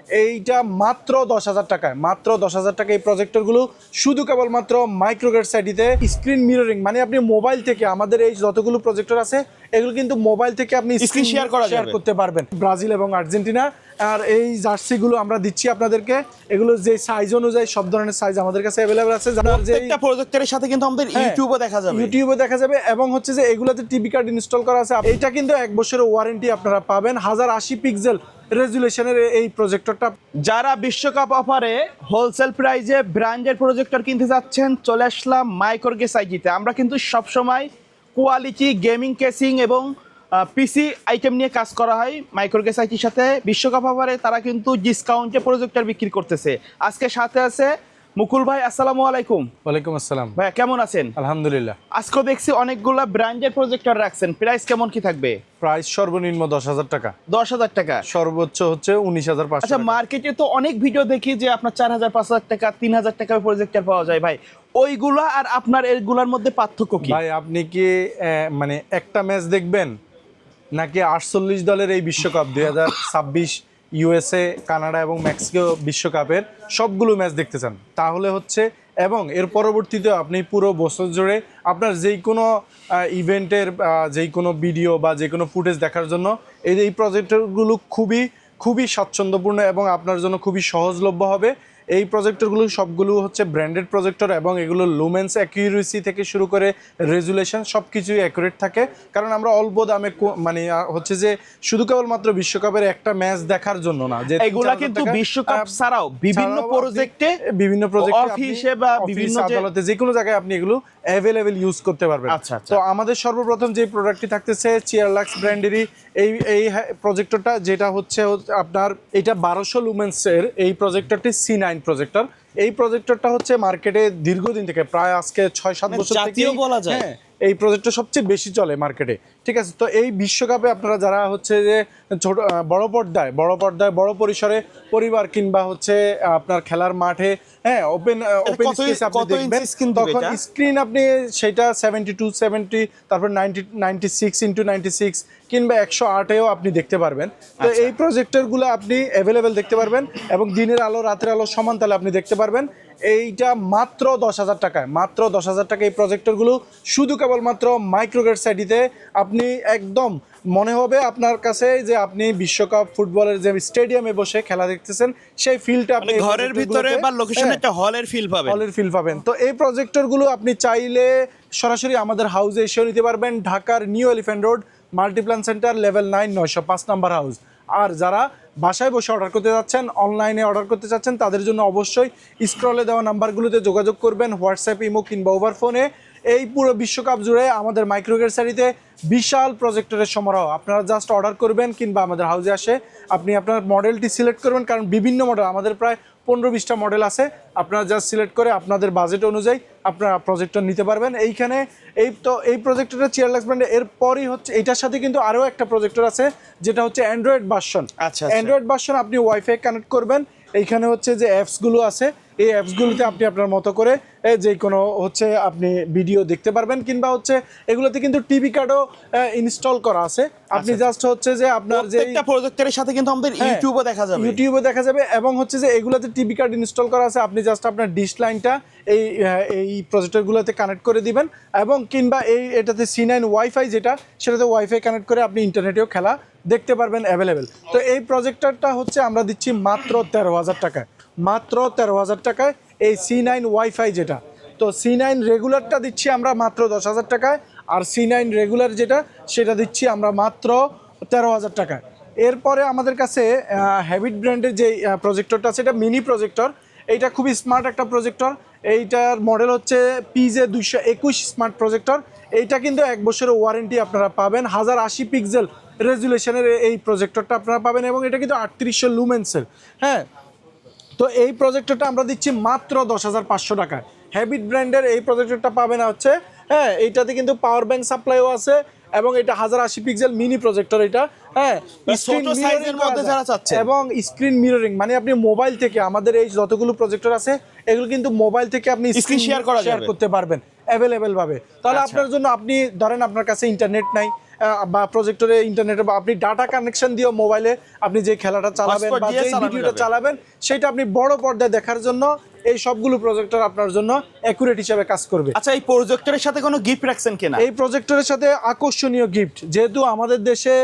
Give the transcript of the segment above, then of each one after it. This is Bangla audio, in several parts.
এইটা মাত্র 10,000 টাকায়, মাত্র 10,000 টাকা এই প্রজেক্টরগুলো শুধু কেবলমাত্র মাইক্রোগেট সাইডিতে স্ক্রিন মিররিং, মানে আপনি মোবাইল থেকে আমাদের এই যতগুলো প্রজেক্টর আছে এগুলো কিন্তু মোবাইল থেকে আপনি স্ক্রিন শেয়ার করতে পারবেন। ব্রাজিল এবং আর্জেন্টিনা আর এই জার্সিগুলো আমরা দিচ্ছি আপনাদেরকে, এগুলো যে সাইজ অনুযায়ী সব ধরনের সাইজ আমাদের কাছে অ্যাভেলেবল আছে। প্রত্যেকটা প্রজেক্টরের সাথে কিন্তু আমাদের ইউটিউবে দেখা যাবে এবং হচ্ছে যে এগুলোতে টিভি কার্ড ইনস্টল করা আছে। এটা কিন্তু 1 বছরের ওয়ারেন্টি আপনারা পাবেন। 1080 পিক্সেল রেজুলেশনের এই প্রজেক্টরটা। যারা বিশ্বকাপ অফারে হোলসেল প্রাইজে ব্র্যান্ডের প্রজেক্টর কিনতে যাচ্ছেন, চলে আসলাম মাইক্রোগেস আইজিতে। আমরা কিন্তু সবসময় কোয়ালিটি গেমিং কেসিং এবং পিসি আইটেম নিয়ে কাজ করা হয়। মাইক্রোগেস আইটির সাথে বিশ্বকাপ অফারে তারা কিন্তু ডিসকাউন্টে প্রজেক্টর বিক্রি করতেছে। আজকে সাথে আছে মুকুল ভাই, আসসালামু আলাইকুম। ওয়ালাইকুম আসসালাম ভাই, কেমন আছেন? আলহামদুলিল্লাহ। আজকে দেখছি অনেকগুলা ব্র্যান্ডের প্রজেক্টর রাখছেন, প্রাইস কেমন কি থাকবে? প্রাইস সর্বনিম্ন 10,000 টাকা, 10,000 টাকা, সর্বোচ্চ হচ্ছে 19,500। আচ্ছা, মার্কেটে তো অনেক ভিডিও দেখি যে আপনার 4,000, 5,000 টাকা, 3,000 টাকায় প্রজেক্টর পাওয়া যায়। ভাই, ওইগুলা আর আপনার এগুলার মধ্যে পার্থক্য কি? ভাই, আপনি কি মানে একটা ম্যাচ দেখবেন নাকি 48 দলের এই বিশ্বকাপ 2026 ইউএসএ, কানাডা এবং মেক্সিকো বিশ্বকাপের সবগুলো ম্যাচ দেখতে চান? তাহলে হচ্ছে, এবং এর পরবর্তীতে আপনি পুরো বছর জুড়ে আপনার যেই কোনো ইভেন্টের যেই কোনো ভিডিও বা যে কোনো ফুটেজ দেখার জন্য এই প্রজেক্টরগুলো খুবই স্বাচ্ছন্দ্যপূর্ণ এবং আপনার জন্য খুবই সহজলভ্য হবে। এই প্রজেক্টরগুলো সবগুলো হচ্ছে ব্র্যান্ডেড প্রজেক্টর এবং এগুলো লুমেন্স অ্যাকিউরেসি থেকে শুরু করে রেজুলেশন সব কিছুই অ্যাকুরেট থাকে। কারণ আমরা অল্প দামে মানে হচ্ছে যে শুধু কেবলমাত্র বিশ্বকাপের একটা ম্যাচ দেখার জন্য না, যে এগুলা কিন্তু বিশ্বকাপ ছাড়াও বিভিন্ন প্রজেক্টে, বিভিন্ন প্রজেক্টে অফিসে বা বিভিন্ন আদালতে যে কোনো জায়গায় আপনি এগুলো অ্যাভেলেবেল ইউজ করতে পারবেন। আচ্ছা। তো আমাদের সর্বপ্রথম যে প্রোডাক্টটি থাকতেছে চিয়ারলাক্স ব্র্যান্ডেরই এই প্রজেক্টরটা, যেটা হচ্ছে আপনার এটা 1200 লুমেন্সের এই প্রজেক্টরটি C9 প্রজেক্টর। এই প্রজেক্টরটা হচ্ছে মার্কেটে দীর্ঘদিন থেকে, প্রায় আজকে 6-7 বছর থেকে বলা যায়, এই প্রজেক্টর সবচেয়ে বেশি চলে মার্কেটে। ঠিক আছে, তো এই বিশ্বকাপে আপনারা যারা হচ্ছে যে ছোট বড় পর্দায় বড় পরিসরে পরিবার কিংবা হচ্ছে আপনার খেলার মাঠে ওপেন স্পেস আপনি দেখবেন, তখন স্ক্রিন আপনি সেটা 72-70, তারপর 96x96 কিংবা 108-এও আপনি দেখতে পারবেন। তো এই প্রজেক্টরগুলো আপনি অ্যাভেলেবেল দেখতে পারবেন এবং দিনের আলো রাতের আলো সমান তালে আপনি দেখতে পারবেন। এইটা মাত্র 10,000 টাকায়, মাত্র 10,000 টাকা এই প্রজেক্টরগুলো শুধু কেবলমাত্র মাইক্রোগেট সাইডিতে। আপনি একদম মনে হবে আপনার কাছে যে আপনি বিশ্বকাপ ফুটবলের যে স্টেডিয়ামে বসে খেলা দেখতেছেন সেই ফিলটা আপনি ঘরের ভিতরে বা লোকেশনে একটা হলের ফিল পাবেন। তো এই প্রজেক্টরগুলো আপনি চাইলে সরাসরি আমাদের হাউসে এসেও নিতে পারবেন। ঢাকার New Elephant Road Multiplan Centre, level 9, 905 number house. আর যারা বাসায় বসে অর্ডার করতে যাচ্ছেন, অনলাইনে অর্ডার করতে চাচ্ছেন, তাদের জন্য অবশ্যই স্ক্রলে দেওয়া নাম্বারগুলোতে যোগাযোগ করবেন, হোয়াটসঅ্যাপ, ইমো কিংবা ওভার ফোনে। এই পুরো বিশ্বকাপ জুড়ে আমাদের মাইক্রোগেট সারিতে বিশাল প্রজেক্টরের সমারোহ। আপনারা জাস্ট অর্ডার করবেন কিংবা আমাদের হাউসে আসে আপনি আপনার মডেলটি সিলেক্ট করবেন, কারণ বিভিন্ন মডেল আমাদের প্রায় 15-20টা মডেল আছে। আপনারা জাস্ট সিলেক্ট করে আপনাদের বাজেট অনুযায়ী আপনারা প্রজেক্টর নিতে পারবেন। এইখানে এই প্রজেক্টরটা চিয়ারলাক্স ব্র্যান্ডের। এরপরই হচ্ছে এটার সাথে কিন্তু আরও একটা প্রজেক্টর আছে যেটা হচ্ছে অ্যান্ড্রয়েড ভার্সন। অ্যান্ড্রয়েড ভার্সন আপনি ওয়াইফাই কানেক্ট করবেন। এইখানে হচ্ছে যে অ্যাপসগুলো আছে, এই অ্যাপসগুলোতে আপনি আপনার মতো করে যে কোনো হচ্ছে আপনি ভিডিও দেখতে পারবেন, কিংবা হচ্ছে এগুলোতে কিন্তু টিভি কার্ডও ইনস্টল করা আছে। আপনি জাস্ট হচ্ছে যে আপনার যে প্রজেক্টরের সাথে কিন্তু আমাদের ইউটিউবে দেখা যাবে এবং হচ্ছে যে এগুলোতে টিভি কার্ড ইনস্টল করা আছে। আপনি জাস্ট আপনার ডিশ লাইনটা এই প্রজেক্টরগুলোতে কানেক্ট করে দিবেন এবং কিংবা এটাতে C9 ওয়াইফাই যেটা, সেটাতে ওয়াইফাই কানেক্ট করে আপনি ইন্টারনেটেও খেলা দেখতে পারবেন অ্যাভেলেবেল। তো এই প্রজেক্টরটা হচ্ছে আমরা দিচ্ছি মাত্র 13,000 টাকায়, মাত্র 13,000 টাকায় এই C9 ওয়াইফাই যেটা। তো C9 রেগুলারটা দিচ্ছি আমরা মাত্র 10,000 টাকায়, আর C9 রেগুলার যেটা সেটা দিচ্ছি আমরা মাত্র 13,000 টাকায়। এরপরে আমাদের কাছে হ্যাবিট ব্র্যান্ডের যে প্রজেক্টরটা আছে, এটা মিনি প্রজেক্টর। এইটা খুবই স্মার্ট একটা প্রজেক্টর। এইটার মডেল হচ্ছে PJ221 স্মার্ট প্রজেক্টর। এইটা কিন্তু 1 বছরের ওয়ারেন্টি আপনারা পাবেন। 1080 পিক্সেল রেজুলেশনের এই প্রজেক্টরটা আপনারা পাবেন এবং এটা কিন্তু 3800 লুমেন্সের। তো এই প্রজেক্টরটা আমরা দিচ্ছি মাত্র 10,500 টাকায়। হ্যাবিট ব্র্যান্ডের এই প্রজেক্টরটা পাবেন হচ্ছে এইটাতে কিন্তু পাওয়ার ব্যাংক সাপ্লাইও আছে এবং এটা 1080 পিক্সেল মিনি প্রজেক্টর। এটা এবং স্ক্রিন মিররিং, মানে আপনি মোবাইল থেকে আমাদের এই যতগুলো প্রজেক্টর আছে এগুলো কিন্তু মোবাইল থেকে আপনি স্ক্রিন শেয়ার করতে পারবেন অ্যাভেলেবেল পাবে। তাহলে আপনার জন্য, আপনি ধরেন আপনার কাছে ইন্টারনেট নাই বা প্রজেক্টরে ইন্টারনেটে বা আপনি ডাটা কানেকশন দিয়ে মোবাইলে আপনি যে খেলাটা চালাবেন বা যে ভিডিওটা চালাবেন সেটা আপনি বড় পর্দায় দেখার জন্য এই সবগুলো প্রজেক্টর আপনার জন্য অ্যাকুরেট হিসেবে কাজ করবে। আচ্ছা, এই প্রজেক্টরের সাথে কোনো গিফট রাখছেন কিনা? এই প্রজেক্টরের সাথে আকর্ষণীয় গিফট, যেহেতু আমাদের দেশে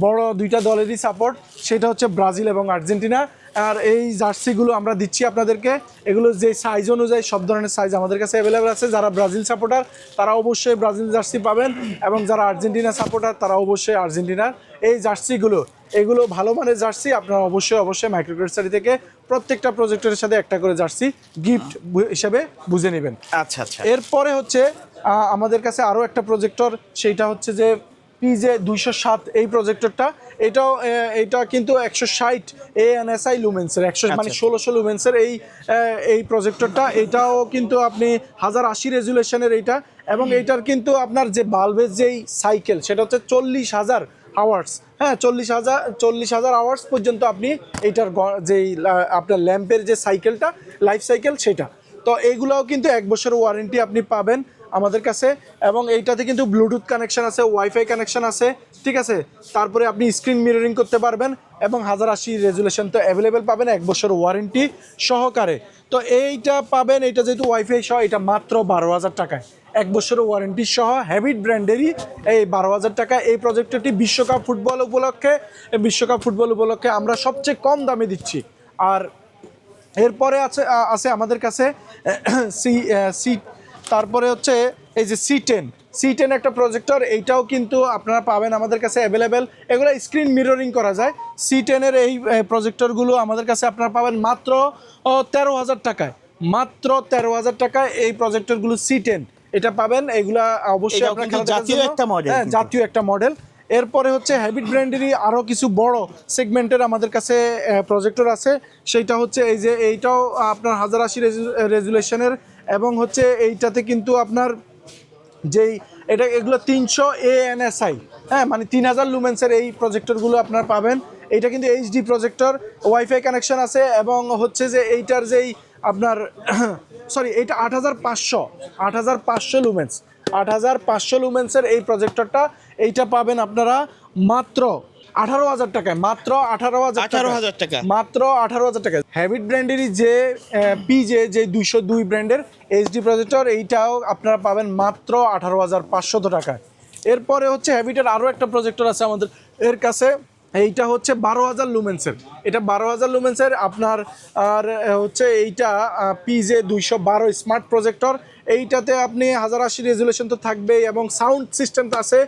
বড় দুইটা দলেরই সাপোর্ট, সেটা হচ্ছে ব্রাজিল এবং আর্জেন্টিনা। আর এই জার্সিগুলো আমরা দিচ্ছি আপনাদেরকে, এগুলো যে সাইজ অনুযায়ী সব ধরনের সাইজ আমাদের কাছে অ্যাভেলেবেল আছে। যারা ব্রাজিল সাপোর্টার তারা অবশ্যই ব্রাজিল জার্সি পাবেন, এবং যারা আর্জেন্টিনা সাপোর্টার তারা অবশ্যই আর্জেন্টিনার এই জার্সিগুলো। এগুলো ভালো মানের জার্সি, আপনারা অবশ্যই মাইক্রোক্রেটসারি থেকে প্রত্যেকটা প্রজেক্টরের সাথে একটা করে জার্সি গিফট হিসেবে বুঝে নেবেন। আচ্ছা আচ্ছা। এরপরে হচ্ছে আমাদের কাছে আরও একটা প্রজেক্টর, সেইটা হচ্ছে যে PJ 207 এই প্রজেক্টরটা। এটা কিন্তু 160 ANSI লুমেন্সের, 100 মানে 1600 লুমেন্সের এই প্রজেক্টরটা। এটাও কিন্তু আপনি 1080 রেজুলেশনের এইটা, এবং এইটার কিন্তু আপনার যে বাল্বের যেই সাইকেল সেটা হচ্ছে 40,000 আওয়ার্স। হ্যাঁ, 40,000 আওয়ার্স পর্যন্ত আপনি এইটার যেই আপনার ল্যাম্পের যে সাইকেলটা, লাইফ সাইকেল, সেটা। তো এইগুলোও কিন্তু 1 বছরের ওয়ারেন্টি আপনি পাবেন আমাদের কাছে, এবং এইটাতে কিন্তু ব্লুটুথ কানেকশন আছে, ওয়াইফাই কানেকশন আছে, ঠিক আছে। তারপরে আপনি স্ক্রিন মিররিং করতে পারবেন, এবং 1080 রেজুলেশন তো অ্যাভেলেবেল পাবেন 1 বছর ওয়ারেন্টি সহকারে। তো এইটা পাবেন, এইটা যেহেতু ওয়াইফাই সহ, এটা মাত্র 12,000 টাকায়, 1 বছরের ওয়ারেন্টি সহ, হ্যাবিট ব্র্যান্ডেরই এই 12,000 টাকা। এই প্রজেক্টরটি বিশ্বকাপ ফুটবল উপলক্ষে আমরা সবচেয়ে কম দামে দিচ্ছি। আর এরপরে আছে আমাদের কাছে তারপরে হচ্ছে এই যে C10 একটা প্রজেক্টর, এইটাও কিন্তু আপনারা পাবেন আমাদের কাছে অ্যাভেলেবেল। এগুলো স্ক্রিন মিররিং করা যায়। C10-এর এই প্রজেক্টরগুলো আমাদের কাছে আপনারা পাবেন মাত্র 13,000 টাকায়, মাত্র 13,000 টাকায় এই প্রজেক্টরগুলো C10 এটা পাবেন। এগুলা অবশ্যই আপনার জাতীয় একটা মডেল। এরপরে হচ্ছে হ্যাবিট ব্র্যান্ডেরই আরও কিছু বড় সেগমেন্টের আমাদের কাছে প্রজেক্টর আছে। সেইটা হচ্ছে এই যে এইটাও আপনার 1080 রেজুলেশনের, এবং হচ্ছে এইটাতে কিন্তু আপনার এগুলো 300 ANSI, হ্যাঁ, মানে 3000 লুমেন্সের এই প্রজেক্টরগুলো আপনারা পাবেন। এইটা কিন্তু HD প্রজেক্টর, ওয়াইফাই কানেকশন আছে, এবং হচ্ছে যে এইটার যেই আপনার এইটা 8500 লুমেন্স, 8500 লুমেন্সের এই প্রজেক্টরটা, এইটা পাবেন আপনারা মাত্র 18,000 টাকায়, মাত্র 18,000 টাকা, মাত্র 18,000 টাকা। হ্যাবিট ব্র্যান্ডেরই যে PJ যে 202 ব্র্যান্ডের HD প্রজেক্টর, এইটাও আপনারা পাবেন মাত্র 18,500 টাকায়। এরপরে হচ্ছে হ্যাবিটের আরও একটা প্রজেক্টর আছে আমাদের এর কাছে, এইটা হচ্ছে 12,000 লুমেন্সের। এটা 12,000 লুমেন্সের আপনার। আর হচ্ছে এইটা PJ 212 স্মার্ট প্রজেক্টর। এইটাতে আপনি 1080 রেজুলেশন তো থাকবেই, এবং সাউন্ড সিস্টেম আছে,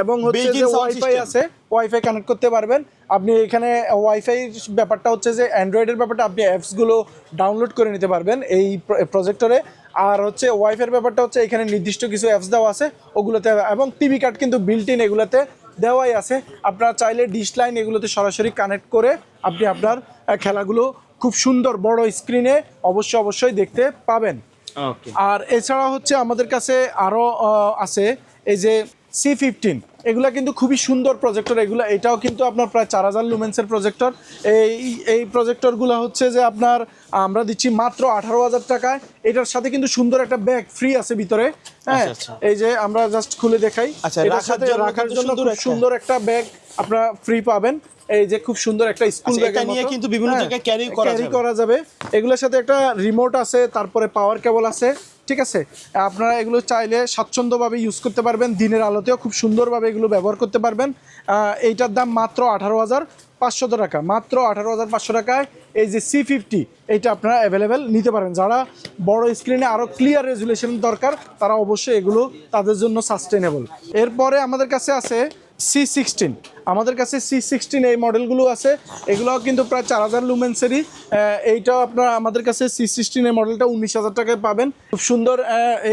এবং হচ্ছে যে ওয়াইফাই আছে, ওয়াইফাই কানেক্ট করতে পারবেন আপনি। এখানে ওয়াইফাই ব্যাপারটা হচ্ছে যে অ্যান্ড্রয়েডের ব্যাপারটা, আপনি অ্যাপসগুলো ডাউনলোড করে নিতে পারবেন এই প্রজেক্টরে। আর হচ্ছে ওয়াইফাইয়ের ব্যাপারটা হচ্ছে এখানে নির্দিষ্ট কিছু অ্যাপস দেওয়া আছে ওগুলোতে, এবং টিভি কার্ড কিন্তু বিল্ট ইন এগুলোতে দেওয়াই আছে। আপনারা চাইলে ডিশ লাইন এগুলোতে সরাসরি কানেক্ট করে আপনি আপনার খেলাগুলো খুব সুন্দর বড় স্ক্রিনে অবশ্যই দেখতে পাবেন। আর এছাড়া হচ্ছে আমাদের কাছে আরও আছে এই যে C15, এগুলা কিন্তু খুবই সুন্দর প্রজেক্টর। এটাও কিন্তু আপনার প্রায় 4000 লুমেন্সের প্রজেক্টর। এই প্রজেক্টরগুলো হচ্ছে যে আপনার আমরা দিচ্ছি মাত্র 18,000 টাকায়। এটার সাথে কিন্তু সুন্দর একটা ব্যাগ ফ্রি আছে ভিতরে। হ্যাঁ, এই যে আমরা জাস্ট খুলে দেখাই, এটার সাথে রাখার জন্য খুব সুন্দর একটা ব্যাগ আপনারা ফ্রি পাবেন। এই যে খুব সুন্দর একটা স্কুল ব্যাগ নিয়ে কিন্তু বিভিন্ন জায়গায় ক্যারি করা যাবে। এগুলোর সাথে একটা রিমোট আছে, তারপরে পাওয়ার কেবল আছে, ঠিক আছে। আপনারা এগুলো চাইলে স্বাচ্ছন্দ্যভাবে ইউজ করতে পারবেন, দিনের আলোতেও খুব সুন্দরভাবে এগুলো ব্যবহার করতে পারবেন। এইটার দাম মাত্র 18,500 টাকা, মাত্র 18,500 টাকায় এই যে C50 এইটা আপনারা অ্যাভেলেবেল নিতে পারেন। যারা বড় স্ক্রিনে আরও ক্লিয়ার রেজুলেশন দরকার তারা অবশ্যই এগুলো তাদের জন্য সাস্টেনেবল। এরপরে আমাদের কাছে আছে C16, আমাদের কাছে C16 এই মডেলগুলো আছে। এগুলোও কিন্তু প্রায় 4000 লুমেন্সেরই। এইটাও আপনারা আমাদের কাছে C16 এই মডেলটা 19,000 টাকায় পাবেন। খুব সুন্দর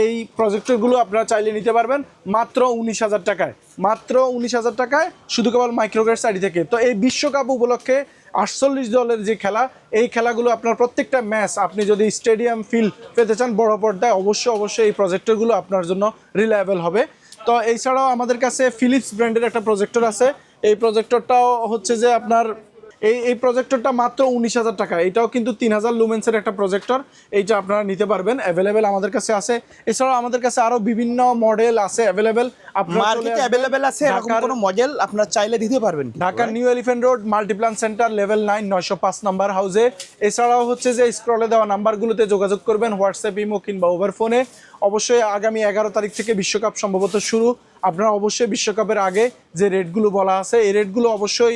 এই প্রজেক্টরগুলো আপনারা চাইলে নিতে পারবেন মাত্র 19,000 টাকায়, মাত্র 19,000 টাকায়, শুধু কেবল মাইক্রোক্রেটসারি থেকে। তো এই বিশ্বকাপ উপলক্ষে 48 দলের যে খেলা, এই খেলাগুলো আপনার প্রত্যেকটা ম্যাচ আপনি যদি স্টেডিয়াম ফিল পেতে চান বড় পর্দায়, অবশ্যই এই প্রজেক্টরগুলো আপনার জন্য রিলায়েবল হবে। তো এছাড়াও আমাদের কাছে ফিলিপস ব্র্যান্ডের একটা প্রজেক্টর আছে। এই প্রজেক্টরটাও হচ্ছে যে আপনার এই প্রজেক্টরটা মাত্র 19,000 টাকা। এটাও কিন্তু 3000 লুমেন্সের একটা প্রজেক্টর, এইটা আপনারা নিতে পারবেন, অ্যাভেলেবেল আমাদের কাছে আছে। এছাড়াও আমাদের কাছে আরো বিভিন্ন মডেল আছে অ্যাভেলেবেল, আপনারা মার্কেটে অ্যাভেলেবেল আছে এরকম কোনো মডেল আপনারা চাইলে দিতে পারবেন। ঢাকার New Elephant road Multiplan centre level 9 905 number হাউসে। এছাড়াও হচ্ছে যে স্ক্রলে দেওয়া নাম্বারগুলোতে যোগাযোগ করবেন, হোয়াটসঅ্যাপ, ইমো কিংবা ওভার ফোনে। অবশ্যই আগামী 11 তারিখ থেকে বিশ্বকাপ সম্ভবত শুরু, আপনারা অবশ্যই বিশ্বকাপের আগে যে রেটগুলো বলা আছে এই রেটগুলো অবশ্যই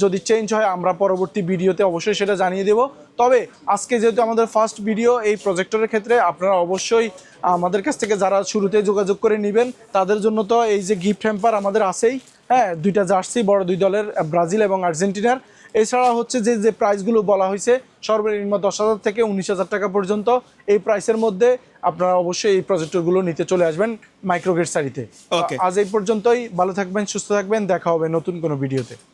যদি চেঞ্জ হয় আমরা পরবর্তী ভিডিওতে অবশ্যই সেটা জানিয়ে দেব। তবে আজকে যেহেতু আমাদের ফার্স্ট ভিডিও এই প্রজেক্টরের ক্ষেত্রে, আপনারা অবশ্যই আমাদের কাছ থেকে যারা শুরুতে যোগাযোগ করে নেবেন তাদের জন্য তো এই যে গিফট হ্যাম্পার আমাদের আছেই, হ্যাঁ, 2টা জার্সি বড় 2 দলের, ব্রাজিল এবং আর্জেন্টিনার। এছাড়া হচ্ছে যে প্রাইসগুলো বলা হয়েছে সর্বনিম্ন 10,000 থেকে 19,000 টাকা পর্যন্ত, এই প্রাইসের মধ্যে আপনারা অবশ্যই এই প্রজেক্টরগুলো নিতে চলে আসবেন মাইক্রোগেট সারিতে। আজ এই পর্যন্তই, ভালো থাকবেন, সুস্থ থাকবেন, দেখা হবে নতুন কোনো ভিডিওতে।